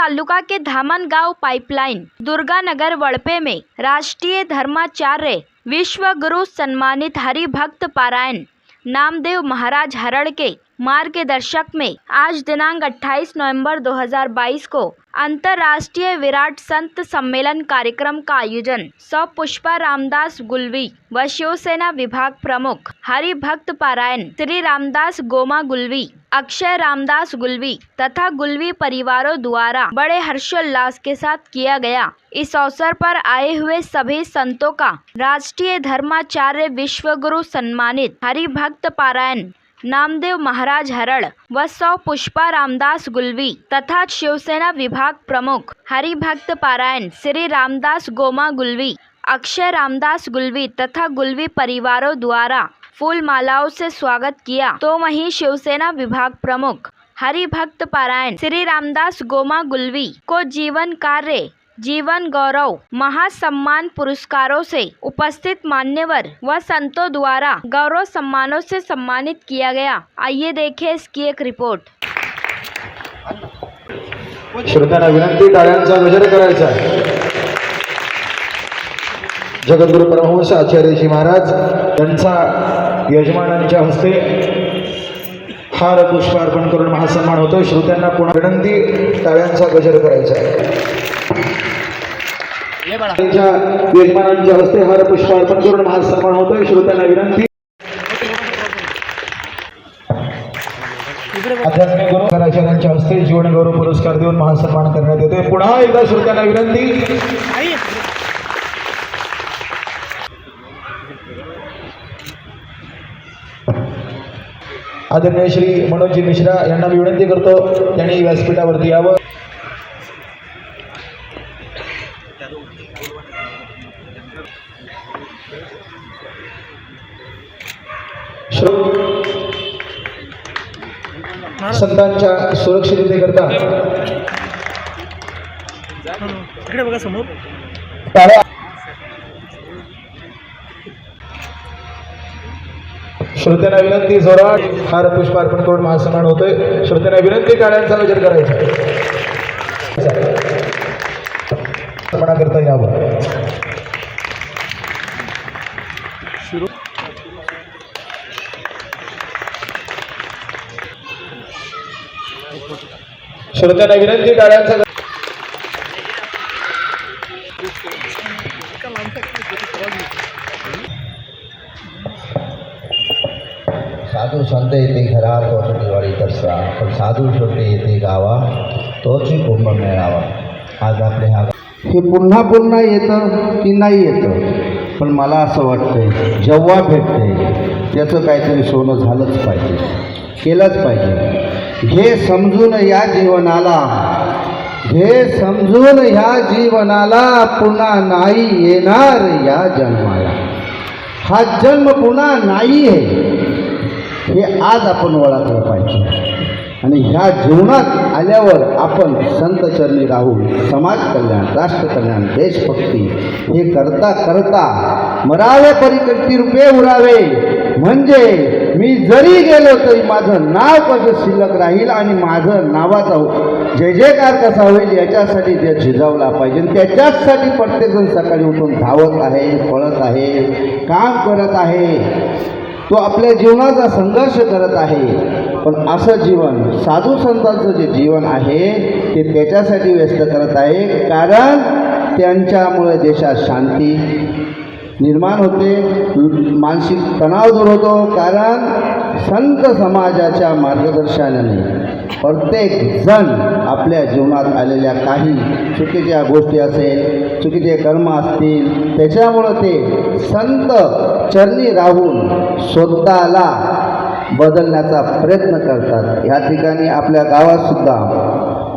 तालुका के Dhamangaon pipeline Durganagar वड़पे में राष्ट्रीय धर्माचार्य विश्व गुरु सम्मानित हरिभक्त पारायण नामदेव महाराज हरड़ के मार्गदर्शक में आज दिनांक 28 नवंबर 2022 को अंतर्राष्ट्रीय विराट संत सम्मेलन कार्यक्रम का आयोजन सौ पुष्पा रामदास गुलवी व शिवसेना विभाग प्रमुख हरिभक्त पारायण श्री रामदास गोमा गुलवी, अक्षय रामदास गुलवी तथा गुलवी परिवारों द्वारा बड़े हर्षोल्लास के साथ किया गया। इस अवसर पर आए हुए सभी संतों का राष्ट्रीय धर्माचार्य विश्वगुरु सम्मानित हरिभक्त पारायण नामदेव महाराज हरड़ व सौ पुष्पा रामदास गुलवी तथा शिवसेना विभाग प्रमुख हरिभक्त पारायण श्री रामदास गोमा गुलवी, अक्षय रामदास गुलवी तथा गुलवी परिवारों द्वारा फूल मालाओं से स्वागत किया। तो वहीं शिवसेना विभाग प्रमुख हरिभक्त पारायण श्री रामदास गोमा गुलवी को जीवन कार्य जीवन गौरव महासम्मान पुरस्कारों से उपस्थित मान्यवर व संतों द्वारा गौरव सम्मानों से सम्मानित किया गया। आइए देखें इसकी एक रिपोर्ट। श्रोत्यांना विनंती, टाळ्यांचा गजर करायचा आहे। जगद्गुरु परमहंस आचार्यजी महाराज यांचा यजमानांच्या हस्ते हार पुष्प अर्पण करून महासन्मान होतो। श्रोत्यांना पुन्हा विनंती, टाळ्यांचा गजर करायचा आहे। यजमानांच्या हस्ते हार पुष्प अर्पण करून महासन्मान होतोय। श्रोत्यांना विनंती, आध्यात्मिक गुरु आचार्यांच्या हस्ते जीवन गौरव पुरस्कार देऊन महासन्मान करण्यात येतोय। पुन्हा एकदा श्रोत्यांना विनंती, आदरणीय श्री मनोजी मिश्रा यांना मी विनंती करतो त्यांनी व्यासपीठावरती यावं। संतांच्या सुरक्षिततेकरता इकडे बघा समोर श्रोत्यांना विनंती, जोरात हार पुष्प अर्पण करून महासन्मान होतोय। श्रोत्यांना विनंती, टाळ्यांचा गजर करायचा करता यावं। श्रोत्यांना विनंती, टाळ्यांचा साधू संत येते घरा तोच दिवाळी दसरा, पण साधू छोटे येते गावा तोच कुंभ मेळावा। आज आपले हे पुन्हा पुन्हा येतं की नाही येतं, पण मला असं वाटतंय जेव्हा भेटते त्याचं काहीतरी सोनं झालंच पाहिजे, केलंच पाहिजे। हे समजून या जीवनाला, हे समजून ह्या जीवनाला पुन्हा नाही येणार या जन्माला। हा जन्म पुन्हा नाही आहे हे आज आपण ओळखलं पाहिजे आणि ह्या जीवनात आल्यावर आपण संत चरणी राहू, समाज कल्याण, राष्ट्र कल्याण, देशभक्ती हे करता करता मरावे परिकर्ती रूपे उरावे, म्हणजे मी जरी गेलो तरी माझं नाव कसं शिल्लक राहील आणि माझं नावाचा जय जयकार कसा होईल याच्यासाठी ते झिजावला पाहिजे। त्याच्याचसाठी प्रत्येकजण सकाळी उठून धावत आहे, पळत आहे, काम करत आहे, तो आपल्या जीवनाचा संघर्ष करत आहे। पण असं जीवन साधू संतांचं जे जीवन आहे ते त्याच्यासाठी व्यस्त करत आहे, कारण त्यांच्यामुळे देशात शांती निर्माण होते, मानसिक तणाव दूर होतो। कारण संत समाजाच्या मार्गदर्शनाने प्रत्येक जण आपल्या जीवनात आलेल्या काही चुकीच्या गोष्टी असेल, चुकीचे कर्म असतील, त्याच्यामुळं ते संत चरणी राहून स्वतःला बदलण्याचा प्रयत्न करतात। या ठिकाणी आपल्या गावात सुद्धा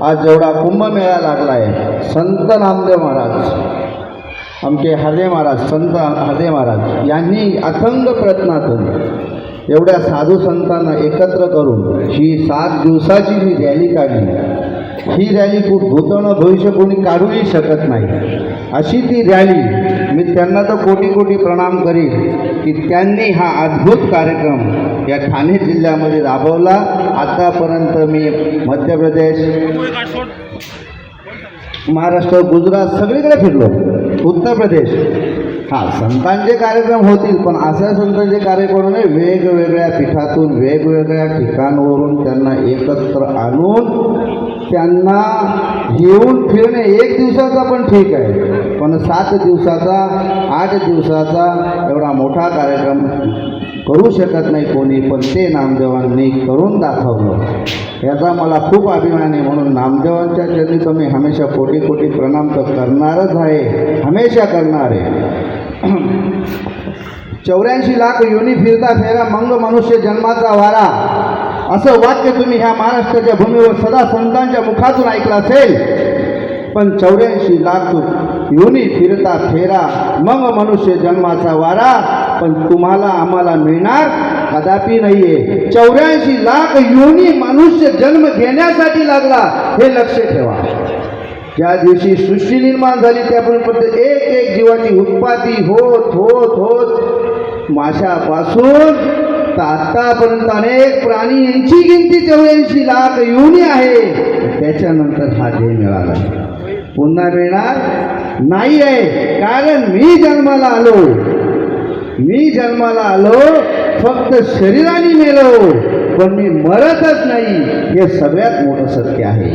आज जेवढा कुंभमेळा लागला आहे, संत नामदेव महाराज, आमचे हरदे महाराज, संत हरदे महाराज यांनी अथंग प्रयत्नातून एवढ्या साधू संतांना एकत्र करून ही 7 दिवसाची जी रॅली काढली, ही रॅली खूप भूतन भविष्य कोणी काढूही शकत नाही अशी ती रॅली। मी त्यांना तर कोटी कोटी प्रणाम करीन की त्यांनी हा अद्भुत कार्यक्रम या ठाणे जिल्ह्यामध्ये राबवला। आतापर्यंत मी मध्य प्रदेश, महाराष्ट्र, गुजरात सगळीकडे फिरलो, उत्तर प्रदेश. हां, संतांचे कार्यक्रम होतील, पण अशा संतांचे कार्यक्रम नाही, वेगवेगळ्या पीठातून वेगवेगळ्या ठिकाणावरून त्यांना एकत्र आणून त्यांना घेऊन फिरणे. 1 दिवसाचा पण ठीक आहे, पण 7 दिवसाचा 8 दिवसाचा एवढा मोठा कार्यक्रम करू शकत नाही कोणी, पण ते नामदेवांनी करून दाखवलं. याचा मला खूप अभिमान आहे. म्हणून नामदेवांच्या चरणी तर मी हमेशा कोटी कोटी प्रणाम तर करणारच आहे, हमेशा करणार आहे. 84 लाख योनी फिरता फेरा मंग मनुष्य जन्माचा वारा, असं वाक्य तुम्ही ह्या महाराष्ट्राच्या भूमीवर सदा संतांच्या मुखातून ऐकलं असेल. पण 84 लाख योनी फिरता फेरा मग मनुष्य जन्माचा वारा, पण तुम्हाला आम्हाला मिळणार कदापि नाहीये. 84 लाख योनी मनुष्य जन्म घेण्यासाठी लागला, हे लक्ष ठेवा. ज्या दिवशी सृष्टी निर्माण झाली त्यापर्यंत एक एक जीवाची उत्पत्ती होत होत होत माशापासून तर आत्तापर्यंत अनेक प्राणी यांची गिनती 84 लाख योनी आहे. त्याच्यानंतर हा देह मिळाला, पुन्हा मिळणार नाही आहे. कारण मी जन्माला आलो फक्त शरीराने मेलो, पण मी मरतच नाही, हे सगळ्यात मोठं सत्य आहे.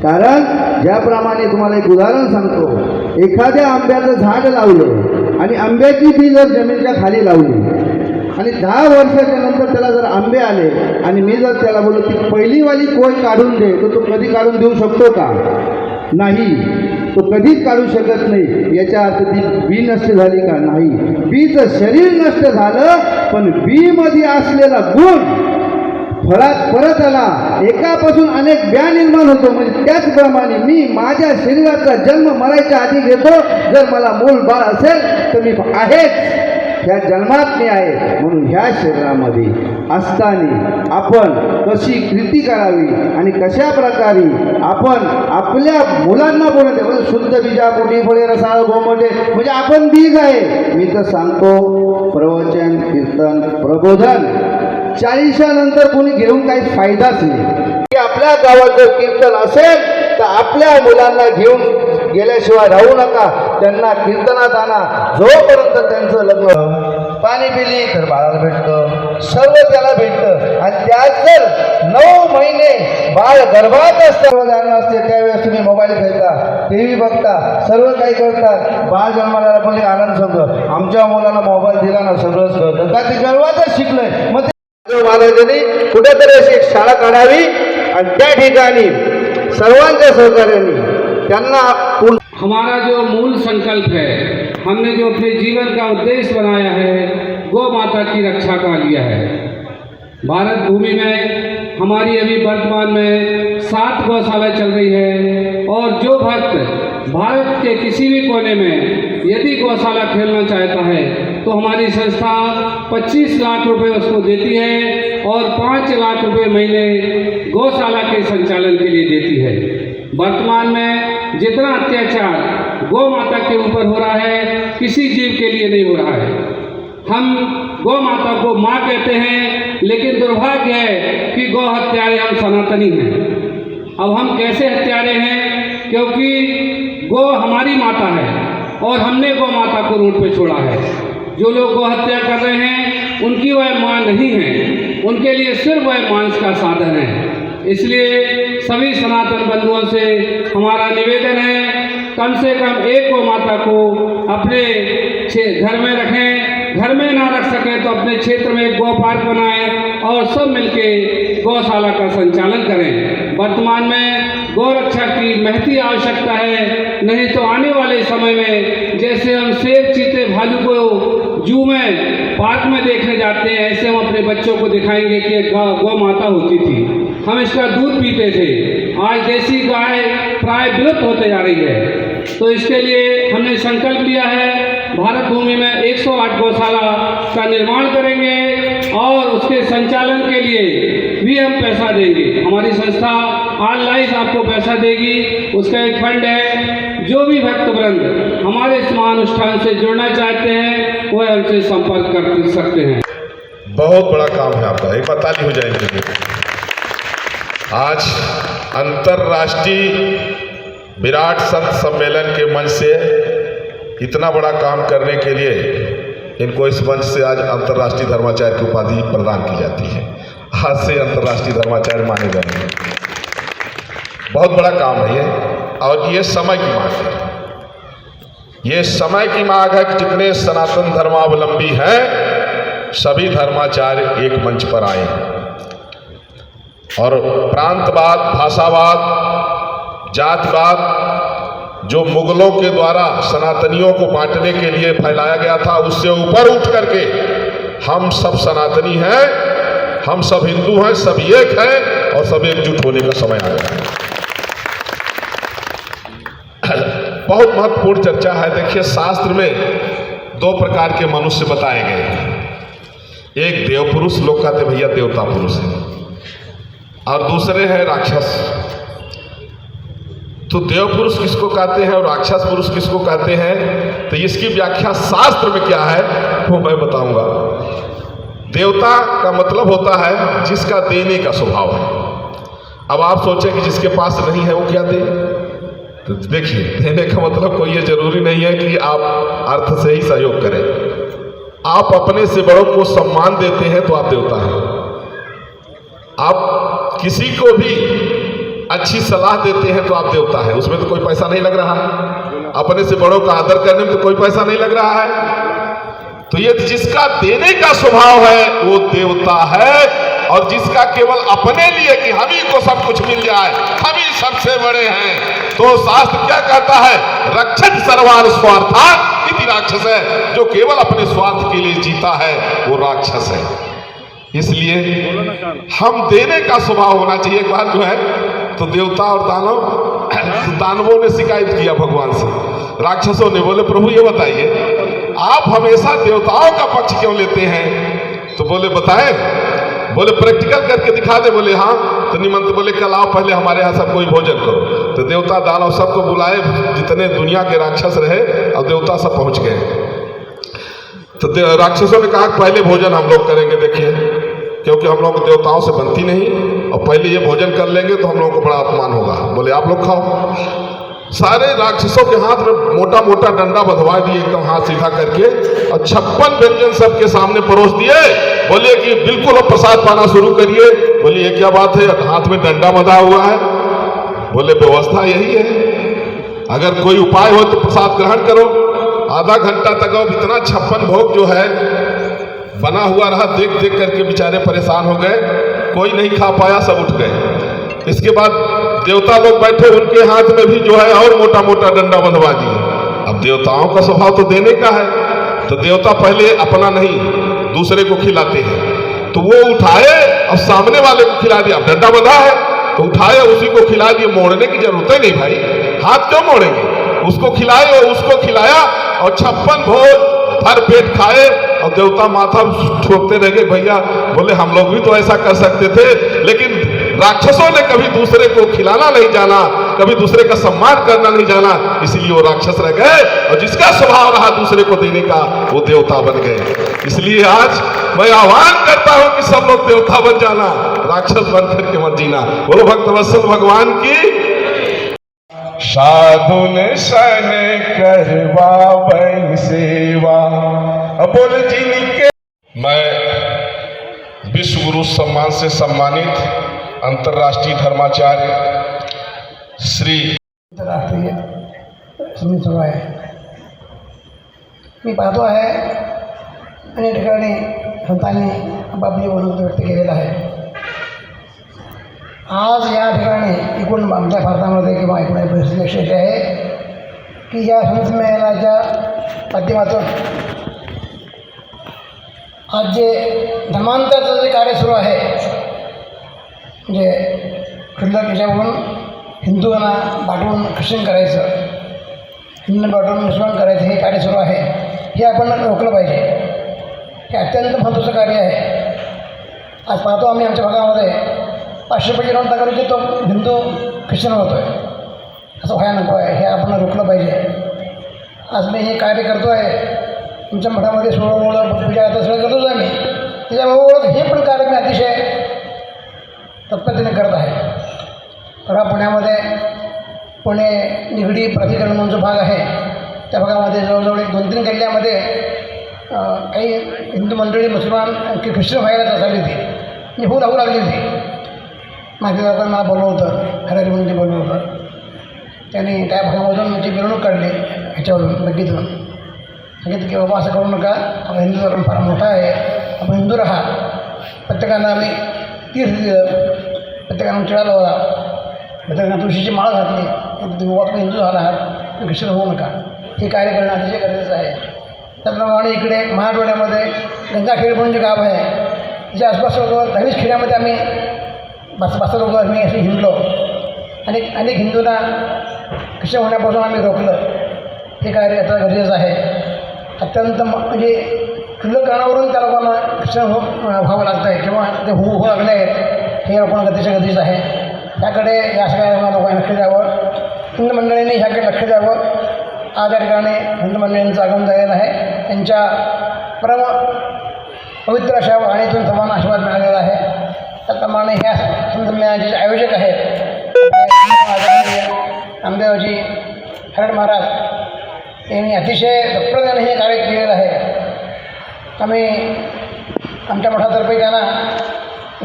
कारण ज्याप्रमाणे तुम्हाला एक उदाहरण सांगतो, एखाद्या आंब्याचं झाड लावलं आणि आंब्याची बी जर जमिनीच्या खाली लावली आणि 10 वर्षाच्या नंतर त्याला जर आंबे आले आणि मी जर त्याला बोललो ती पहिलीवाली कोय काढून दे, तर तो कधी काढून देऊ शकतो का? नाही, तो कधीच काढू शकत नाही. याच्या अर्थ ती बी नष्ट झाली का? नाही. बीचं शरीर नष्ट झालं, पण बीमध्ये असलेला गुण फळात परत आला. एकापासून अनेक ब्या निर्माण होतो. म्हणजे त्याचप्रमाणे मी माझ्या शरीराचा जन्म मरायच्या आधी घेतो. जर मला मूल बाळ असेल तर मी आहेच, ह्या जन्मात मी आहे. म्हणून ह्या शरीरामध्ये असताना आपण कशी कृती करावी आणि कशा प्रकारे आपण आपल्या मुलांना बोलते, म्हणजे शुद्ध बीजा पोटी फळे रसाळ गोमटे, म्हणजे आपण बीज आहे. मी तर सांगतो, प्रवचन कीर्तन प्रबोधन 40 नंतर कोणी घेऊन काही फायदाच नाही. आपल्या गावात जर कीर्तन असेल तर आपल्या मुलांना घेऊन गेल्याशिवाय राहू नका. त्यांना कीर्तनात आणा. जोपर्यंत त्यांचं लग्न पाणी पिली तर बाळाला भेटतं, सर्व त्याला भेटतं. आणि त्यात जर 9 महिने बाळ गर्भात असतं असते, त्यावेळेस तुम्ही मोबाईल खेळता, TV बघता, सर्व काही करतात. बाळ जन्माला पण एक आनंद समजत, आमच्या मुलाला मोबाईल दिला ना सगळंच कळतं, का ते गर्भातच शिकलंय. मग महाराजांनी कुठेतरी अशी एक शाळा काढावी आणि त्या ठिकाणी सर्वांच्या सहकार्याने त्यांना. हमारा जो मूल संकल्प है, हमने जो अपने जीवन का उद्देश्य बनाया है, गौ माता की रक्षा का लिया है. भारत भूमि में हमारी अभी वर्तमान में 7 गौशाला चल रही है. और जो भक्त भारत के किसी भी कोने में यदि गौशाला खेलना चाहता है तो हमारी संस्था 25 लाख रुपए उसको देती है और 5 लाख रुपए महीने गौशाला के संचालन के लिए देती है. वर्तमान में जितना अत्याचार गौ माता के ऊपर हो रहा है, किसी जीव के लिए नहीं हो रहा है. हम गौ माता को माँ कहते हैं, लेकिन दुर्भाग्य है कि गौ हत्यारे हम सनातनी हैं. अब हम कैसे हत्यारे हैं? क्योंकि गौ हमारी माता है और हमने गौ माता को रोड पे छोड़ा है. जो लोग गौ हत्या कर रहे हैं उनकी वह माँ नहीं है, उनके लिए सिर्फ वह मांस का साधन है. इसलिए सभी सनातन बंधुओं से हमारा निवेदन है, कम से कम एक गौ माता को अपने घर में रखें. घर में ना रख सकें तो अपने क्षेत्र में एक गौ पार्क बनाएं और सब मिलके गौशाला का संचालन करें. वर्तमान में गौ रक्षा की महती आवश्यकता है, नहीं तो आने वाले समय में जैसे हम शेर चीते भालू को जू में पार्क में देखने जाते हैं, ऐसे हम अपने बच्चों को दिखाएंगे कि गौ माता होती थी, हम इसका दूध पीते थे. आज देसी गाय प्राय विलुप्त होते जा रही है. तो इसके लिए हमने संकल्प लिया है, भारत भूमि में 108 गौशाला का निर्माण करेंगे और उसके संचालन के लिए भी हम पैसा देंगे. हमारी संस्था ऑनलाइन आपको पैसा देगी, उसका एक फंड है. जो भी भक्तवृंद हमारे इस महानुष्ठान से जुड़ना चाहते हैं वह हमसे संपर्क कर सकते हैं. बहुत बड़ा काम है आपका, एक बार ताली हो जाएगी. आज अंतर्राष्ट्रीय विराट संत सम्मेलन के मंच से इतना बड़ा काम करने के लिए इनको इस मंच से आज अंतर्राष्ट्रीय धर्माचार्य की उपाधि प्रदान की जाती है। आज से अंतर्राष्ट्रीय धर्माचार्य माने जाएंगे। बहुत बड़ा काम है ये, और ये समय की मांग है। ये समय की मांग है कि जितने सनातन धर्मावलंबी हैं सभी धर्माचार्य एक मंच पर आए और प्रांतवाद, भाषावाद, जातिवाद जो मुगलों के द्वारा सनातनियों को बांटने के लिए फैलाया गया था, उससे ऊपर उठ करके हम सब सनातनी हैं, हम सब हिंदू हैं, सब एक हैं और सब एकजुट होने का समय आ गया है। बहुत महत्वपूर्ण चर्चा है। देखिए, शास्त्र में दो प्रकार के मनुष्य बताए गए हैं। एक देव पुरुष, लोग कहते भैया देवता पुरुष है, और दूसरे हैं राक्षस। तो देव पुरुष किसको कहते हैं और राक्षस पुरुष किसको कहते हैं, तो इसकी व्याख्या शास्त्र में क्या है वो मैं बताऊंगा। देवता का मतलब होता है जिसका देने का स्वभाव है। अब आप सोचें कि जिसके पास नहीं है वो क्या दे, तो देखिए, देने का मतलब कोई ये जरूरी नहीं है कि आप अर्थ से ही सहयोग करें। आप अपने से बड़ों को सम्मान देते हैं तो आप देवता हैं। आप किसी को भी अच्छी सलाह देते हैं तो आप देवता हैं। उसमें तो कोई पैसा नहीं लग रहा है। अपने से बड़ों का आदर करने में तो कोई पैसा नहीं लग रहा है। तो ये जिसका देने का स्वभाव है वो देवता है, और जिसका केवल अपने लिए कि हम ही को सब कुछ मिल जाए, हम ही सबसे बड़े हैं, तो शास्त्र क्या कहता है, रक्षक सर्वान स्वार्थान इति राक्षस है। जो केवल अपने स्वार्थ के लिए जीता है वो राक्षस है। इसलिए हम देने का स्वभाव होना चाहिए। एक बार जो है तो देवता और दानव, दानवों ने शिकायत किया भगवान से, राक्षसों ने बोले प्रभु ये बताइए आप हमेशा देवताओं का पक्ष क्यों लेते हैं। तो बोले बताएं, बोले प्रैक्टिकल करके दिखा दे। बोले हाँ। तो निमंत्र बोले कल आओ पहले हमारे यहाँ सब कोई भोजन करो। तो देवता दानव सबको बुलाए, जितने दुनिया के राक्षस रहे, और देवता सब पहुंच गए। तो राक्षसों ने कहा पहले भोजन हम लोग करेंगे, देखिए, क्योंकि हम लोग देवताओं से बनती नहीं, और पहले ये भोजन कर लेंगे तो हम लोगों को बड़ा अपमान होगा। बोले आप लोग खाओ। सारे राक्षसों के हाथ में मोटा मोटा डंडा बंधवा दिए, एकदम हाथ सीधा करके, और 56 व्यंजन सबके सामने परोस दिए। बोले कि बिल्कुल अब प्रसाद पाना शुरू करिए। बोले ये क्या बात है, हाथ में डंडा बंधा हुआ है। बोले व्यवस्था यही है, अगर कोई उपाय हो तो प्रसाद ग्रहण करो। आधा घंटा तक अब इतना 56 भोग जो है बना हुआ रहा, देख देख करके बेचारे परेशान हो गए, कोई नहीं खा पाया, सब उठ गए। इसके बाद देवता लोग बैठे, उनके हाथ में भी जो है और मोटा मोटा डंडा बंधवा दिए। अब देवताओं का स्वभाव तो देने का है, तो देवता पहले अपना नहीं दूसरे को खिलाते हैं। तो वो उठाए और सामने वाले को खिला दिया। अब डंडा बंधा है तो उठाए उसी को खिला दिए। मोड़ने की जरूरत ही नहीं भाई, हाथ क्यों मोड़ेंगे। उसको खिलाए और उसको खिलाया, और 56 भोग भर पेट खाए, और देवता माथा ठोकते रह गए। भैया बोले हम लोग भी तो ऐसा कर सकते थे, लेकिन राक्षसों ने कभी दूसरे को खिलाना नहीं जाना, कभी दूसरे का सम्मान करना नहीं जाना, इसलिए वो राक्षस रह गए। और जिसका स्वभाव रहा दूसरे को देने का, वो देवता बन गए। इसलिए आज मैं आह्वान करता हूं कि सब लोग देवता बन जाना, राक्षस बन करके मत जीना। बोलो भक्तवत्सल भगवान की। साधुन सन करवावै सेवा, बोल जिनके। मैं विश्व गुरु सम्मान से सम्मानित अंतर्राष्ट्रीय धर्माचार्य श्री राष्ट्रीय समिती सुरू आहे। मी पाहतो आहे अनेक ठिकाणी संतांनी आपापली मनोगत व्यक्त केलेलं आहे। आज या ठिकाणी एकूण आमच्या भारतामध्ये किंवा एकूण परिस्थिती अशी आहे की या संमेलनाच्या माध्यमातून आज जे धर्मांतराचं जे कार्य सुरू आहे, म्हणजे शुल्लक याच्यावरून हिंदूंना बाटवून ख्रिश्चन करायचं, हिंदूंना बाटवून मुसलमान करायचं, हे कार्य सुरू आहे, हे आपण रोखलं पाहिजे। हे अत्यंत महत्त्वाचं कार्य आहे। आज पाहतो आम्ही आमच्या भागामध्ये 500 रुपये नोट टाकली की तो हिंदू ख्रिश्चन होतो आहे, असं व्हायला नको आहे, हे आपण रोखलं पाहिजे। आज मी हे कार्य करतो आहे, तुमच्या मठामध्ये सोळं पूजा आता सगळं करतोच आम्ही, त्याच्याबरोबर हे पण कार्य मी अतिशय तत्परतेने करत आहे। परवा पुण्यामध्ये पुणे निगडी प्राधिकरण म्हणून जो भाग आहे त्या भागामध्ये जवळजवळ 1-2-3 गल्ल्यामध्ये काही हिंदू मंडळी मुसलमान ख्रिश्चन व्हायला झाली होती म्हणजे होऊ लागली होती. माझ्या लोकांना मला बोलवलं होतं, हरारी म्हणून ते बोलवलं होतं. त्यांनी त्या भागामधून जी मिरवणूक काढली ह्याच्यावरून बघितून सांगितलं की बाबा असं करू नका, आपला हिंदू धर्म फार मोठा आहे, आपण हिंदू राहा. प्रत्येकानं आम्ही तीर्थ दिलं, प्रत्येकानं टिळा लावला, प्रत्येकानं तुळशीची माळ घातली. तुम्ही हिंदू झाला आहात, ख्रिश्चन होऊ नका. हे कार्य करणं अतिशय गरजेचं आहे. त्याप्रमाणे इकडे मराठवाड्यामध्ये गंगाखेड म्हणून जे गाव आहे त्याच्या आसपास 10-20 खेड्यामध्ये आम्ही 5 लोक आम्ही असे हिंडलो. अनेक हिंदूंना ख्रिश्चन होण्यापासून आम्ही रोखलं. हे कार्य आता गरजेचं आहे. अत्यंत म्हणजे क्षुल्लक कारणावरून त्या लोकांना ख्रिश्चन व्हावं लागतं आहे किंवा ते होऊ लागले आहेत, हे लोकांना गरजेचं आहे. त्याकडे या सगळ्या लोकांनी लक्ष द्यावं. हिंदू मंडळींनी ह्याकडे लक्ष द्यावं. आज या ठिकाणी हिंदू मंडळींचं आगमन झालेलं आहे. त्यांच्या पवित्र अशा वाणीतून सर्वांना आशीर्वाद मिळालेला आहे. त्याप्रमाणे ह्या संमेलनाचे जे आयोजक आहेत नामदेवजी हरड महाराज यांनी अतिशय तत्परतेने हे कार्य केलेलं आहे. आम्ही आमच्या मठातर्फे त्यांना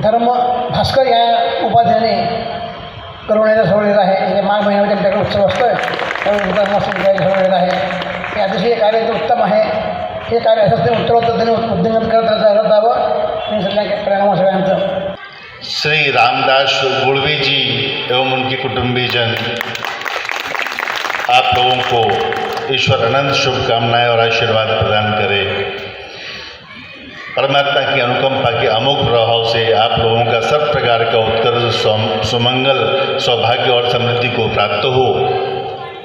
धर्म भास्कर या उपाध्याने करुण्याचा सोडलेला आहे. म्हणजे माघ महिन्यामध्ये आमच्याकडे उत्सव असतो त्यावेळी सोडलेला आहे. हे अतिशय कार्य उत्तम आहे. हे कार्य असं ते उत्तरोत्तर उद्योगात करत जावं आणि सगळ्यांचं. श्री रामदास गुड़वी जी एवं उनके कुटुंबीजन आप लोगों को ईश्वर अनंत शुभकामनाएं और आशीर्वाद प्रदान करे. परमात्मा की अनुकंपा के अमोघ प्रभाव से आप लोगों का सब प्रकार का उत्कर्ष, सुमंगल, सौभाग्य और समृद्धि को प्राप्त हो.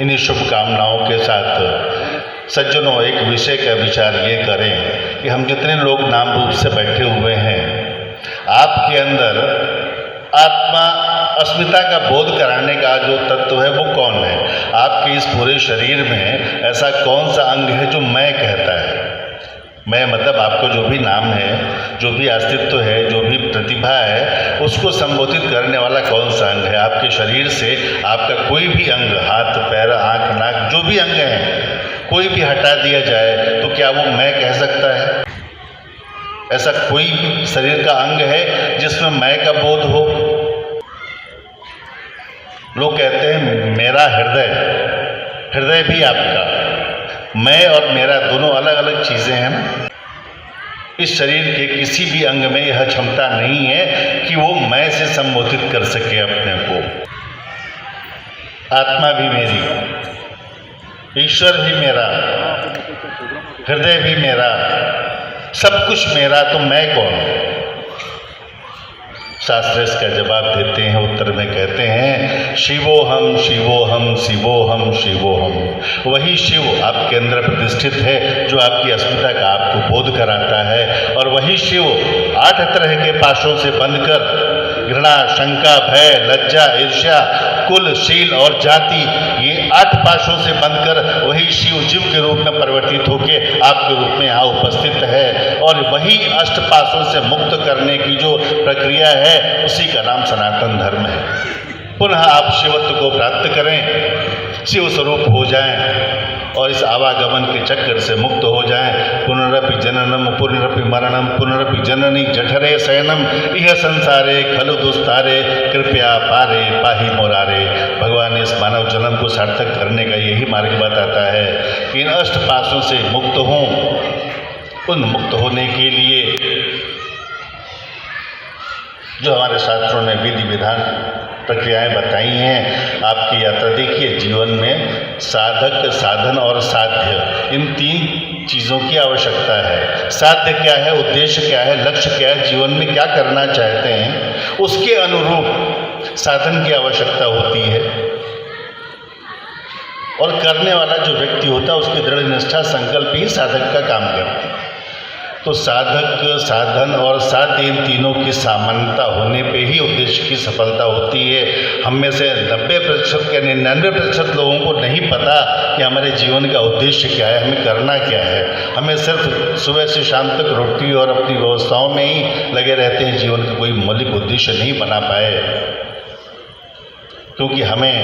इन्हीं शुभकामनाओं के साथ सज्जनों, एक विषय का विचार ये करें कि हम जितने लोग नाम रूप से बैठे हुए हैं, आपके अंदर आत्मा अस्मिता का बोध कराने का जो तत्व है वो कौन है? आपके इस पूरे शरीर में ऐसा कौन सा अंग है जो मैं कहता है? मैं मतलब आपको जो भी नाम है, जो भी अस्तित्व है, जो भी प्रतिभा है, उसको संबोधित करने वाला कौन सा अंग है? आपके शरीर से आपका कोई भी अंग, हाथ, पैर, आँख, नाक, जो भी अंग है, कोई भी हटा दिया जाए तो क्या वो मैं कह सकता है? ऐसा कोई भी शरीर का अंग है जिसमें मैं का बोध हो? लोग कहते हैं मेरा हृदय, हृदय भी आपका, मैं और मेरा दोनों अलग अलग चीज़ें हैं ना. इस शरीर के किसी भी अंग में यह क्षमता नहीं है कि वो मैं से संबोधित कर सके अपने को. आत्मा भी मेरी, ईश्वर भी मेरा, हृदय भी मेरा, सब कुछ मेरा, तो मैं कौन? शास्त्र इसका जवाब देते हैं, उत्तर में कहते हैं शिवोहम शिवोहम शिवोहम शिवोहम. वही शिव आपके अंदर प्रतिष्ठित है जो आपकी अस्मिता का आपको बोध कराता है. और वही शिव 8 तरह के पाशों से बंधकर घृणा, शंका, भय, लज्जा, ईर्ष्या, कुल, शील और जाति, ये 8 पाशों से बंधकर वही शिव जीव के रूप में परिवर्तित होकर आपके रूप में यहाँ उपस्थित है. और वही अष्टपाशों से मुक्त करने की जो प्रक्रिया है उसी का नाम सनातन धर्म है. पुनः आप शिवत्व को प्राप्त करें, शिव स्वरूप हो जाएं और इस आवागमन के चक्कर से मुक्त हो जाएं. पुनरपि जननम पुनरपि मरणम पुनरपि जननी जठरे शयनम यह संसारे खलु दुस्तारे कृपया पारे पाही मोरारे. भगवान इस मानव जन्म को सार्थक करने का यही मार्ग बताता है कि इन अष्टपाशों से मुक्त हों. उन मुक्त होने के लिए जो हमारे शास्त्रों ने विधि विधान प्रक्रियाएं बताई हैं, आपकी यात्रा देखिए. जीवन में साधक, साधन और साध्य, इन 3 चीज़ों की आवश्यकता है. साध्य क्या है, उद्देश्य क्या है, लक्ष्य क्या है, जीवन में क्या करना चाहते हैं, उसके अनुरूप साधन की आवश्यकता होती है. और करने वाला जो व्यक्ति होता है उसकी दृढ़ निष्ठा, संकल्प ही साधक का काम करता है. तो साधक, साधन और साध्य, इन तीनों की समानता होने पे ही उद्देश्य की सफलता होती है. हम में से 90% या 99% लोगों को नहीं पता कि हमारे जीवन का उद्देश्य क्या है, हमें करना क्या है. हमें सिर्फ सुबह से शाम तक रोटी और अपनी व्यवस्थाओं में ही लगे रहते हैं. जीवन का कोई मौलिक उद्देश्य नहीं बना पाए, क्योंकि हमें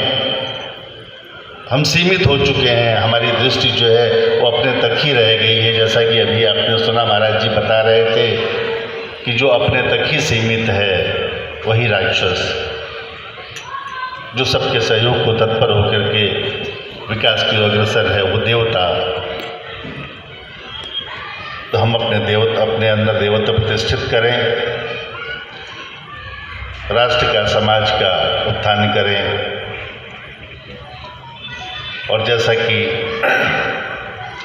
हम सीमित हो चुके हैं, हमारी दृष्टि जो है वो अपने तक ही रह गई है। जैसा कि अभी आपने सुना महाराज जी बता रहे थे कि जो अपने तक ही सीमित है वही राक्षस, जो सबके सहयोग को तत्पर होकर के विकास की ओर अग्रसर है वो देवता। तो हम अपने अंदर देवत्व प्रतिष्ठित करें, राष्ट्र का समाज का उत्थान करें। और जैसा कि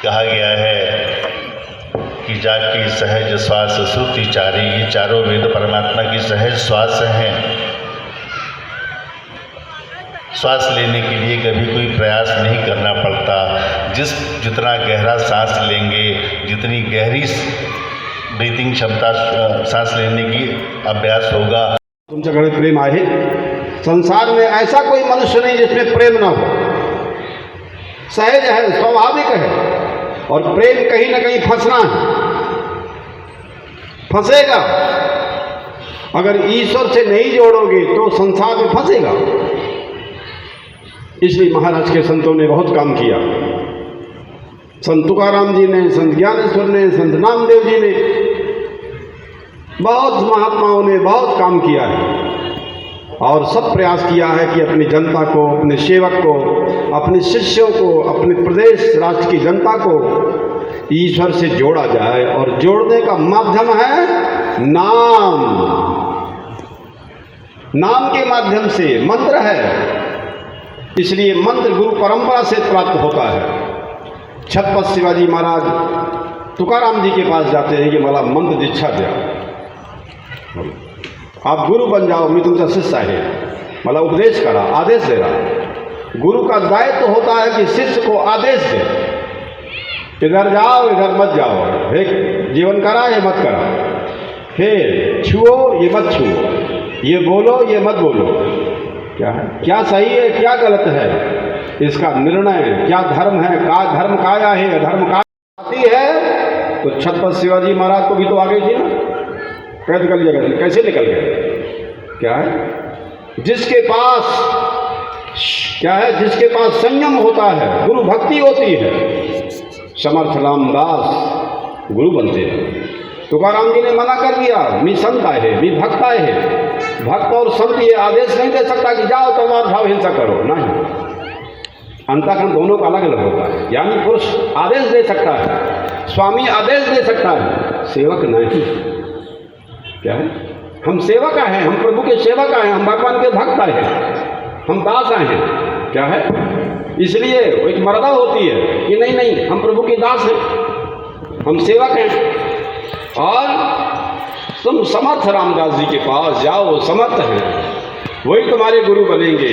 कहा गया है कि जाकी सहज श्वास श्रुति चारी, ये चारों वेद परमात्मा की सहज श्वास हैं। श्वास लेने के लिए कभी कोई प्रयास नहीं करना पड़ता। जितना गहरा सांस लेंगे, जितनी गहरी ब्रीथिंग क्षमता सांस लेने की अभ्यास होगा। तुमच्याकडे प्रेम आहे। संसार में ऐसा कोई मनुष्य नहीं जिसमें प्रेम ना हो। सहज है, स्वाभाविक है। और प्रेम कहीं ना कहीं फंसना है, फंसेगा। अगर ईश्वर से नहीं जोड़ोगे तो संसार में फंसेगा। इसलिए महाराज के संतों ने बहुत काम किया। संत तुकाराम जी ने, संत ज्ञानेश्वर ने, संत नामदेव जी ने, बहुत महात्माओं ने बहुत काम किया है। और सब प्रयास किया है कि अपनी जनता को, अपने सेवक को, अपने शिष्यों को, अपने प्रदेश राष्ट्र की जनता को ईश्वर से जोड़ा जाए। और जोड़ने का माध्यम है नाम। नाम के माध्यम से मंत्र है। इसलिए मंत्र गुरु परंपरा से प्राप्त होता है। छत्रपति शिवाजी महाराज तुकाराम जी के पास जाते हैं कि मला मंत्र दीक्षा द्या, आप गुरु बन जाओ, मी तुमचा शिष्य आहे, मला उपदेश करा, आदेश दे रहा। गुरु का दायित्व होता है कि शिष्य को आदेश दे, इधर जाओ इधर मत जाओ, हे जीवन करा ये मत करा, हे छुओ ये मत छुओ, ये बोलो ये मत बोलो। क्या है, क्या सही है क्या गलत है, इसका निर्णय क्या धर्म है, का धर्म काया है, धर्म का आती है। तो छत्रपति शिवाजी महाराज को भी तो आ गई थी ना, कैसे निकल गए, कैसे निकल गए। क्या है, जिसके पास क्या है, जिसके पास संयम होता है, गुरु भक्ति होती है, समर्थ रामदास गुरु बनते हैं। तुकाराम जी ने मना कर दिया, मी संत आहे, मी भक्त आहे। भक्त और संत ये आदेश नहीं दे सकता कि जाओ तलवार भाव हिंसा करो, नहीं। अंतःकरण दोनों का अलग अलग होता है। यानी पुरुष आदेश दे सकता है, स्वामी आदेश दे सकता है, सेवक नहीं। क्या है, हम सेवक हैं, हम प्रभु के सेवक हैं, हम भगवान के भक्त हैं, हम दास हैं। क्या है, इसलिए एक मर्यादा होती है कि नहीं नहीं हम प्रभु के दास हैं, हम सेवक हैं। और तुम समर्थ रामदास जी के पास जाओ, समर्थ हैं, वही तुम्हारे गुरु बनेंगे।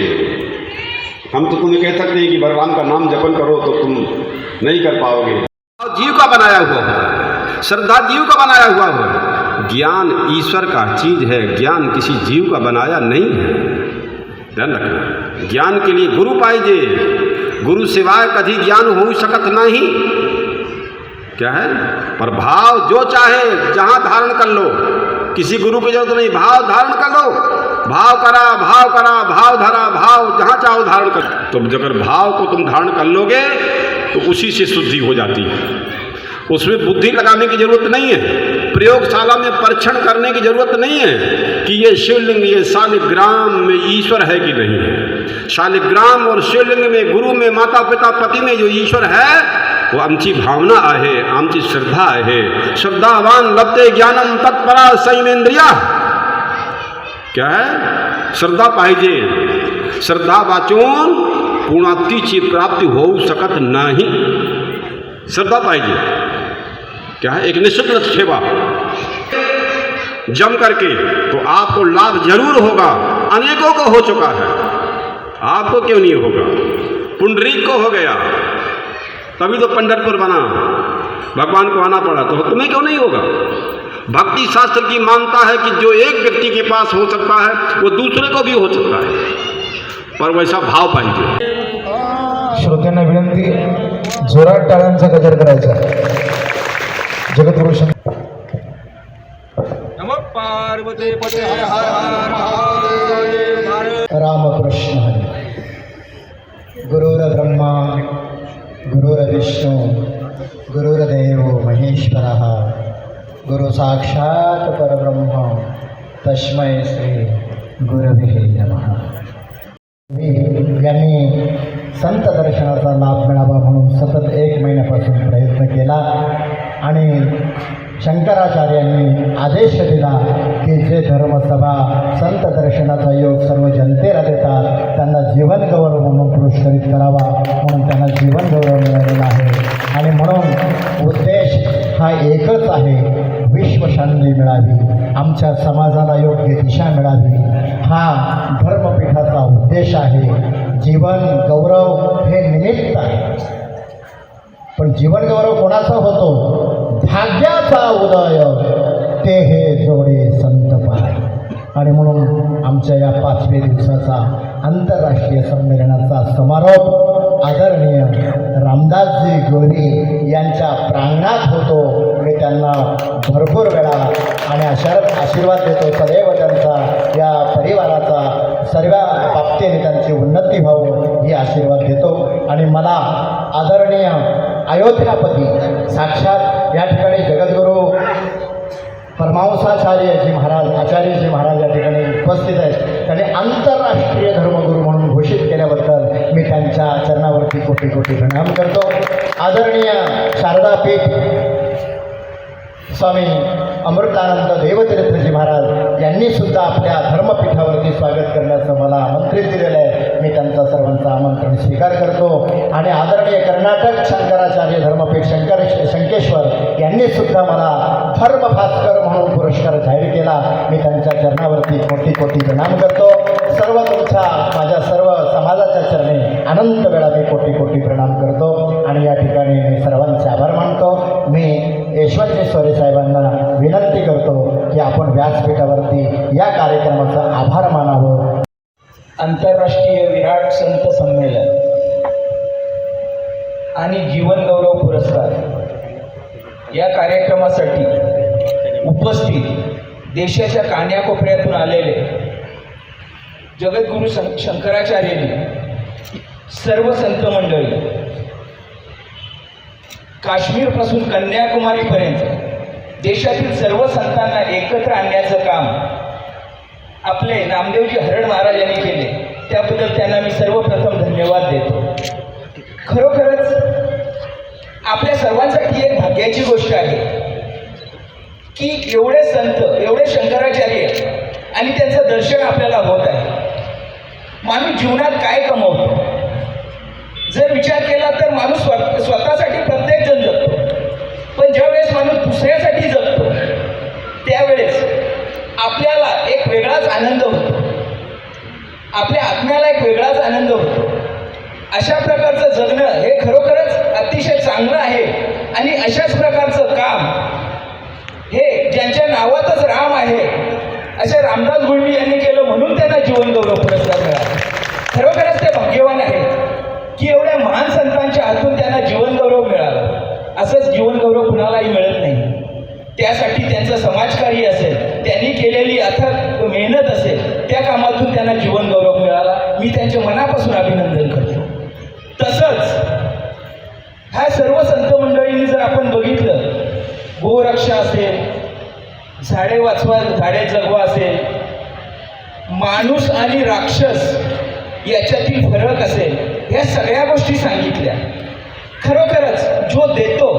हम तो तुम्हें कह सकते हैं कि भगवान का नाम जपन करो, तो तुम नहीं कर पाओगे। जीव का बनाया हुआ हो, श्रद्धा जीव का बनाया हुआ हो। ज्ञान ईश्वर का चीज है, ज्ञान किसी जीव का बनाया नहीं है। ध्यान रखना, ज्ञान के लिए गुरु पाइजे, गुरु सिवाय कभी ज्ञान हो सकत नहीं। क्या है, पर भाव जो चाहे जहाँ धारण कर लो, किसी गुरु की जरूरत नहीं, भाव धारण कर लो। भाव करा भाव धरा, भाव जहाँ चाहो धारण कर। तो अगर भाव को तुम धारण कर लोगे तो उसी से शुद्धि हो जाती है। उसमें बुद्धि लगाने की जरूरत नहीं है, प्रयोगशाला में परीक्षण करने की जरूरत नहीं है कि ये शिवलिंग, ये शालिग्राम में ईश्वर है कि नहीं है। शालिग्राम और शिवलिंग में, गुरु में, माता पिता पति में जो ईश्वर है वो आमची भावना आहे, आमची श्रद्धा आहे। श्रद्धावान लभते ज्ञानम तत्परा संयमेंद्रिया। क्या है, श्रद्धा पाहिजे, श्रद्धा वाचून पूर्णात्तीची प्राप्ती होऊ शकत नाही। श्रद्धा पाहिजे। क्या है, एक निश्चित लक्ष्य ठेवा जम करके, तो आपको लाभ जरूर होगा। अनेकों को हो चुका है, आपको क्यों नहीं होगा। पुंडरीक को हो गया, तभी तो पंढरपुर बना, भगवान को आना पड़ा, तो तुम्हें क्यों नहीं होगा। भक्ति शास्त्र की मानता है कि जो एक व्यक्ति के पास हो सकता है वो दूसरे को भी हो सकता है, पर वैसा भाव पाहिजे। श्रोत्यांना विनंती, जोरात टाळ्यांचा गजर करायचा। जगद्गुरु नमः पार्वती पते हर हर महादेव। रामकृष्ण हरी। गुरुर्ब्रह्मा गुरुर्विष्णू गुरुर्देव महेश्वरः गुरु साक्षात परब्रह्म तस्मै श्री गुरवे नमः. यांनी संत दर्शनाचा लाभ मिळावा म्हणून सतत 1 महिन्यापासून प्रयत्न केला आणि शंकराचार्यांनी आदेश दिला की जे धर्मसभा संत दर्शनाचा योग सर्व जनतेला देतात त्यांना जीवन गौरव म्हणून पुरस्कृत करावा, म्हणून त्यांना जीवन गौरव मिळालेला आहे. आणि म्हणून उद्देश हा एकच आहे, विश्वशांती मिळावी, आमच्या समाजाला योग्य दिशा मिळावी, हा धर्मपीठाचा उद्देश आहे. जीवन गौरव हे निमित्त आहे, पण जीवन गौरव कोणाचा होतो? भाग्याचा उदय ते हे जोडे संत पाय. आणि म्हणून आमच्या या 5व्या दिवसाचा आंतरराष्ट्रीय संमेलनाचा समारोप आदरणीय रामदासजी गोरी यांच्या प्रांगणात होतो. मी त्यांना भरपूर वेळा आणि आशीर्वाद देतो, सदैव त्यांचा या परिवाराचा सर्व बाबतीने त्यांची उन्नती व्हावं ही आशीर्वाद देतो. आणि मला आदरणीय अयोध्यापती साक्षात या ठिकाणी जगद्गुरू परमहंसाचार्यजी महाराज आचार्यजी महाराज या ठिकाणी उपस्थित आहेत. त्यांनी आंतरराष्ट्रीय धर्मगुरू म्हणून घोषित केल्याबद्दल मी त्यांच्या चरणावरती कोटी कोटी प्रणाम करतो. आदरणीय शारदापीठ स्वामी अमृतानंद देवतीर्थजी महाराज यांनी सुद्धा आपल्या धर्मपीठावरती स्वागत करण्याचं मला आमंत्रित दिलेलं आहे. मी त्यांचा सर्वांचं आमंत्रण स्वीकार करतो. आणि आदरणीय कर्नाटक शंकराचार्य धर्मपीठ शंकेश्वर यांनी सुद्धा मला धर्मभास्कर म्हणून पुरस्कार जाहीर केला. मी त्यांच्या चरणावरती कोटी कोटी प्रणाम करतो. सर्व तुमच्या माझ्या सर्व समाजाच्या चरणी अनंत वेळा मी कोटी कोटी प्रणाम करतो. आणि या ठिकाणी मी सर्वांचे आभार मानतो. मी यशवंतेश्वरी साहेबांना विनंती करतो की आपण व्यासपीठावरती या कार्यक्रमाचा आभार मानावं. आंतरराष्ट्रीय विराट संत संमेलन आणि जीवन गौरव पुरस्कार या कार्यक्रमासाठी उपस्थित देशाच्या कान्याकोपऱ्यातून आलेले जगद्गुरू शंकराचार्यांनी सर्व संत मंडळी काश्मीरपासून कन्याकुमारीपर्यंत देशातील सर्व संतांना एकत्र आणण्याचं काम आपले नामदेवजी हरड महाराज यांनी केले. त्याबद्दल त्यांना मी सर्वप्रथम धन्यवाद देतो. खरोखरच आपल्या सर्वांसाठी एक भाग्याची गोष्ट आहे की एवढे संत, एवढे शंकराचार्य आणि त्यांचं दर्शन आपल्याला होत आहे. माणूस जीवनात काय कमवतो? जर विचार केला तर माणूस स्वतःसाठी प्रत्येक जण जगतो, पण ज्यावेळेस माणूस दुसऱ्यासाठी जगतो त्यावेळेस आपल्याला एक वेगळाच आनंद होतो, आपल्या आत्म्याला एक वेगळाच आनंद होतो. अशा प्रकारचं जगणं हे खरोखरच अतिशय चांगलं आहे. आणि अशाच प्रकारचं काम हे ज्यांच्या नावातच राम आहे असे रामदास गुळवी यांनी केलं, म्हणून त्यांना जीवन गौरव पुरस्कार मिळाला. खरोखरच ते भाग्यवान आहेत की एवढ्या महान संतांच्या हातून त्यांना जीवन गौरव मिळालं. असंच जीवन गौरव कुणालाही मिळत नाही. त्यासाठी त्यांचं समाजकार्य असेल, त्यांनी केलेली अथक मेहनत असेल, त्या कामातून त्यांना जीवन गौरव मिळाला. मी त्यांचे मनापासून अभिनंदन करतो. तसंच ह्या सर्व संत मंडळींनी जर आपण बघितलं, गोरक्षा असेल, झाडे वाचवा झाडे जगवा असेल, माणूस आणि राक्षस याच्यातील फरक असेल, या सगळ्या गोष्टी सांगितल्या. खरोखरच जो देतो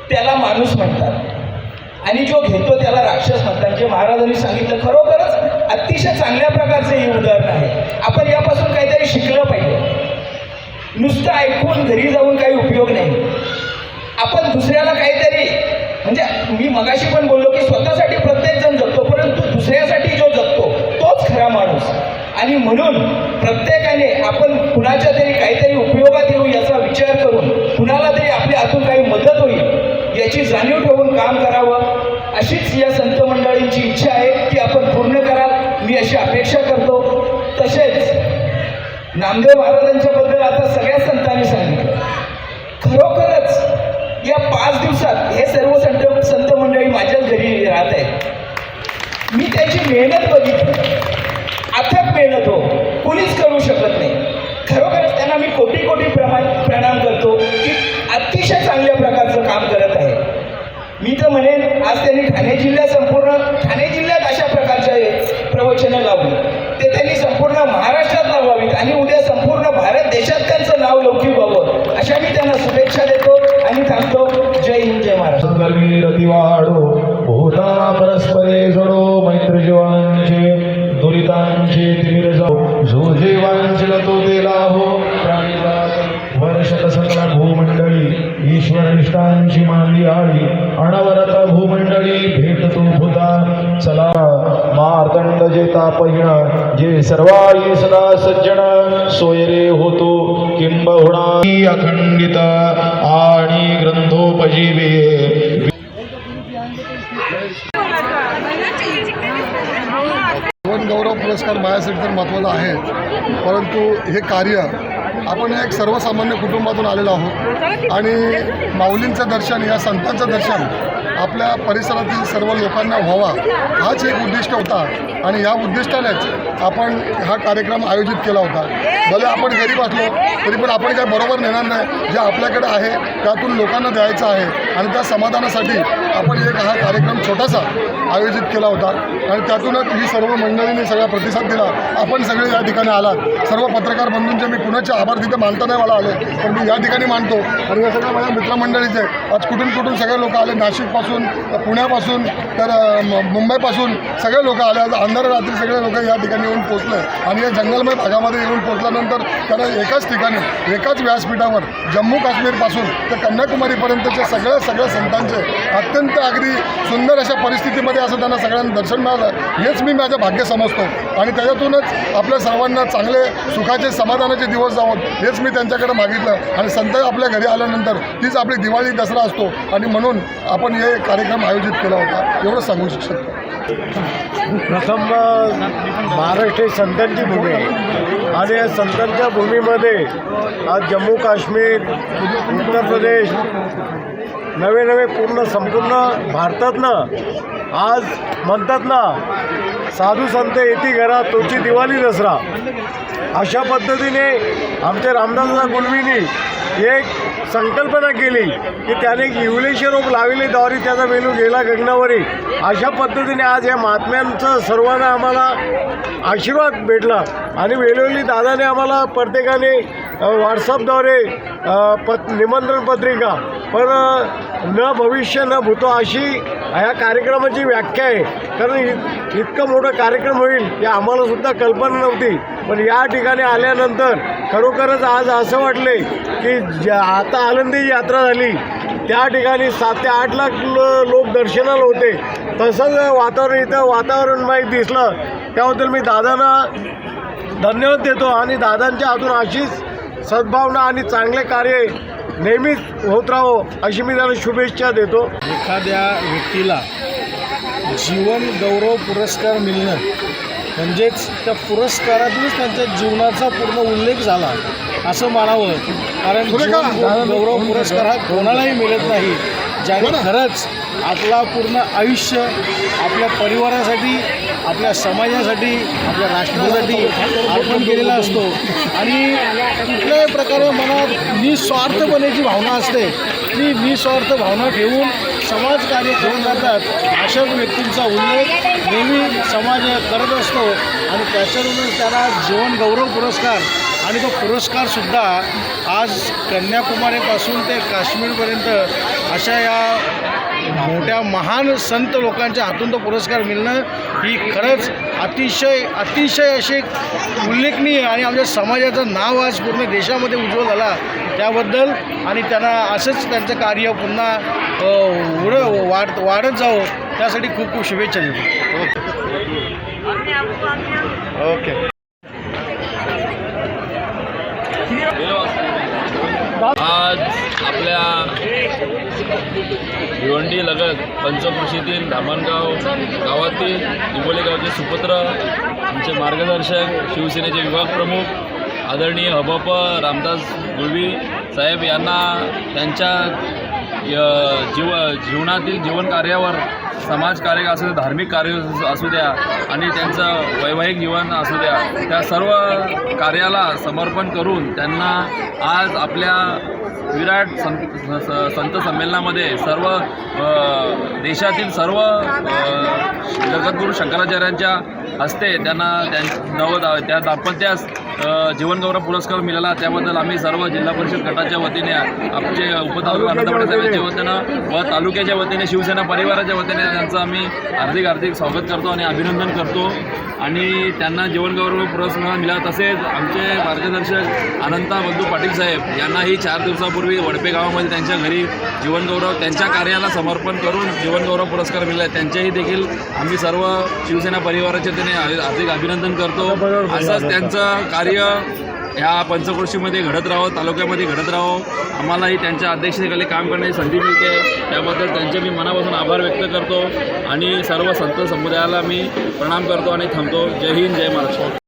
त्याला माणूस म्हणतात आणि जो घेतो त्याला राक्षस म्हणतात. जे महाराजांनी सांगितलं खरोखरच अतिशय चांगल्या प्रकारचे हे उदाहरण आहे. आपण यापासून काहीतरी शिकलं पाहिजे. नुसतं ऐकून घरी जाऊन काही उपयोग नाही. आपण दुसऱ्याला काहीतरी, म्हणजे मी मगाशी पण बोललो की स्वतःसाठी प्रत्येक जण जगतो, परंतु दुसऱ्यासाठी जो जगतो तोच खरा माणूस. आणि म्हणून प्रत्येकाने आपण कुणाच्या तरी काहीतरी उपयोगात येऊ याचा विचार करून कुणाला तरी आपल्या हातून काही मदत होईल याची जाणीव ठेवून काम करावं, अशीच या संत मंडळींची इच्छा आहे की आपण पूर्ण कराल, मी अशी अपेक्षा करतो. तसेच नामदेव महाराजांच्याबद्दल आता सगळ्या संतांनी सांगितलं. खरोखरच या 5 दिवसात हे सर्व संत मंडळी माझ्याच घरी राहत आहेत. मी त्यांची मेहनत बघितली, अथक मेहनत हो, कुणीच करू शकत नाही. खरोखरच त्यांना मी आज त्यांनी ठाणे जिल्ह्यात अशा प्रकारचे प्रवचनं लावली ते त्यांनी संपूर्ण महाराष्ट्रात लावावीत आणि उद्या संपूर्ण भारत देशात त्यांचं नाव लौकिक व्हावं अशा मी त्यांना शुभेच्छा देतो आणि थांबतो. जय हिंद, जय महाराष्ट्र. कर्मी रती वाढो भूता परस्परे जोडो मैत्र जीवांचे दुरितांचे तिमिर जाओ जो जीवांचे तो तेला हो प्राणीला वर्षत सकला भूमंडळी ईश्वर निष्ठांची मांदी आळी अणवरत भूमंडळी भेटतो भूता चला मार्तंड जेता पहिण जे सर्वाई सदा सज्जन सोयरे होतो किंबहुणा अखंडित आणि ग्रंथोपजीवे. जीवन गौरव पुरस्कार माझ्यासाठी तर महत्त्वाचा आहे, परंतु हे कार्य आपण एक सर्वसामान्य कुटुंबातून आलेलो आहोत आणि माऊलींचं दर्शन या संतांचं दर्शन आपल्या परिसरातील सर्व लोकांना व्हावा हाच एक उद्दिष्ट होता आणि या उद्दिष्टानेच आपण हा कार्यक्रम आयोजित केला होता. भले आपण गरीब असलो तरी पण आपण काय बरोबर नेणार नाही, जे आपल्याकडे आहे त्यातून लोकांना द्यायचं आहे आणि त्या समाधानासाठी आपण एक हा कार्यक्रम छोटासा आयोजित केला होता आणि त्यातूनच ही सर्व मंडळींनी सगळा प्रतिसाद दिला. आपण सगळे या ठिकाणी आलात. सर्व पत्रकार बंधूंचे मी कुणाचे आभार तिथे मानता नाही मला आले, पण मी या ठिकाणी मानतो आणि या सगळ्या माझ्या मित्रमंडळीचे आज कुठून सगळे लोक आले, नाशिकपासून पुण्यापासून तर मुंबईपासून सगळे लोक आले. आज अंधार रात्री सगळे लोक या ठिकाणी येऊन पोचले आणि या जंगलमय भागामध्ये येऊन पोचल्यानंतर त्यांना एकाच ठिकाणी एकाच व्यासपीठावर जम्मू काश्मीरपासून ते कन्याकुमारीपर्यंतच्या सगळ्या संतांचे अत्यंत अगदी सुंदर अशा परिस्थितीमध्ये असं त्यांना सगळ्यांना दर्शन मिळालं. हेच मी माझं भाग्य समजतो आणि त्याच्यातूनच आपल्या सर्वांना चांगले सुखाचे समाधानाचे दिवस जावं हेच मी त्यांच्याकडे मागितलं आणि संत आपल्या घरी आल्यानंतर तीच आपली दिवाळी दसरा असतो आणि म्हणून आपण हे कार्यक्रम आयोजित केला होता एवढं सांगू शकतो. प्रथम महाराष्ट्र संतांची भूमी आहे आणि या संतांच्या भूमीमध्ये आज जम्मू काश्मीर, उत्तर प्रदेश, नवे पूर्ण संपूर्ण भारतातनं आज म्हणतात ना साधू संत येती घरा तोची दिवाळी दसरा अशा पद्धतीने आमचे रामदासदादा गुलवींनी एक संकल्पना केली की त्याने एक इव्होल्युशन रोप लावले द्वारे त्याचा वेलू गेला गगनावरी. अशा पद्धतीने आज या महात्म्यांचं सर्वांना आम्हाला आशीर्वाद भेटला आणि वेळोवेळी दादाने आम्हाला प्रत्येकाने व्हॉट्सअपद्वारे निमंत्रण पत्रिका पण न भविष्य न भूतो अशी ह्या कार्यक्रमाची व्याख्या आहे. कारण इतकं मोठं कार्यक्रम होईल हे आम्हालासुद्धा कल्पना नव्हती, पण या ठिकाणी आल्यानंतर खरोखरच आज असं वाटले की आता आनंदी यात्रा झाली त्या ठिकाणी 7 ते 8 लाख लोक दर्शनाला होते. तसंच वातावरणमय दिसलं. त्याबद्दल मी दादांना धन्यवाद देतो आणि दादांच्या हातून अशीच सद्भावना आणि चांगले कार्य नेहमीच होत राहो अशी मी त्याला शुभेच्छा देतो. एखाद्या व्यक्तीला जीवन गौरव पुरस्कार मिळणं म्हणजेच त्या पुरस्कारातूनच त्यांच्या जीवनाचा पूर्ण उल्लेख झाला असं मानावं. कारण जीवन गौरव पुरस्कार हा कोणालाही मिळत नाही. ज्याने खरंच आपला पूर्ण आयुष्य आपल्या परिवारासाठी, आपल्या समाजासाठी, आपल्या राष्ट्रासाठी अर्पण केलेला असतो आणि कुठल्याही प्रकारे मनात निस्वार्थपणे जी भावना असते ती निस्वार्थ भावना ठेवून समाजकार्य करून जातात. अशाच व्यक्तींचा उल्लेख नेहमी समाज करत असतो आणि त्याच्यावरूनच त्याला जीवन गौरव पुरस्कार आणि तो पुरस्कारसुद्धा आज कन्याकुमारीपासून ते काश्मीरपर्यंत अशा या मोठ्या महान संत लोकांच्या हातून तो पुरस्कार मिळणं ही खरंच अतिशय अशी उल्लेखनीय आणि आमच्या समाजाचं नाव आज पूर्ण देशामध्ये उज्ज्वल झाला त्याबद्दल आणि त्यांना असंच त्यांचं कार्य पुन्हा वाढत जावं त्यासाठी खूप खूप शुभेच्छा देतो. ओके. आज आपल्या भिवंडी लगत पंचक्रोशीतील धामणगाव गावातील निंबोली गावचे सुपुत्र आमचे मार्गदर्शक शिवसेनेचे विभाग प्रमुख आदरणीय हबप रामदास गुळवी साहेब यांना त्यांच्या जीवनातील जीवनकार्यावर समाजकार्य असू द्या, धार्मिक कार्य असू द्या आणि त्यांचं वैवाहिक जीवन असू द्या त्या सर्व कार्याला समर्पण करून त्यांना आज आपल्या विराट संत संमेलनामध्ये सर्व देशातील सर्व जगद्गुरू शंकराचार्यांच्या हस्ते त्यांना त्या दाम्पत्यास जीवनगौरव पुरस्कार मिळाला. त्याबद्दल आम्ही सर्व जिल्हा परिषद गटाच्या वतीने, आमचे उपतालुका आनंदवाडी साहेबांच्या वतीनं व तालुक्याच्या वतीने, शिवसेना परिवाराच्या वतीने त्यांचं आम्ही हार्दिक स्वागत करतो आणि अभिनंदन करतो. आणि त्यांना जीवनगौरव पुरस्कार मिळाला. तसेच आमचे मार्गदर्शक अनंता बंधू पाटील साहेब यांनाही 4 दिवसापूर्वी वडपे गावामध्ये त्यांच्या घरी जीवनगौरव, त्यांच्या कार्याला समर्पण करून जीवनगौरव पुरस्कार मिळाला. त्यांचेही देखील आम्ही सर्व शिवसेना परिवाराच्या वतीने हार्दिक अभिनंदन करतो. असंच त्यांचं कार्य ह्या पंचक्रोशीमध्ये घडत राहावं, तालुक्यामध्ये घडत राहावं, आम्हालाही त्यांच्या अध्यक्षतेखाली काम करण्याची संधी मिळते. त्याबद्दल त्यांचे मी मनापासून आभार व्यक्त करतो आणि सर्व संत समुदायाला मी प्रणाम करतो आणि थांबतो. जय हिंद, जय महाराष्ट्र.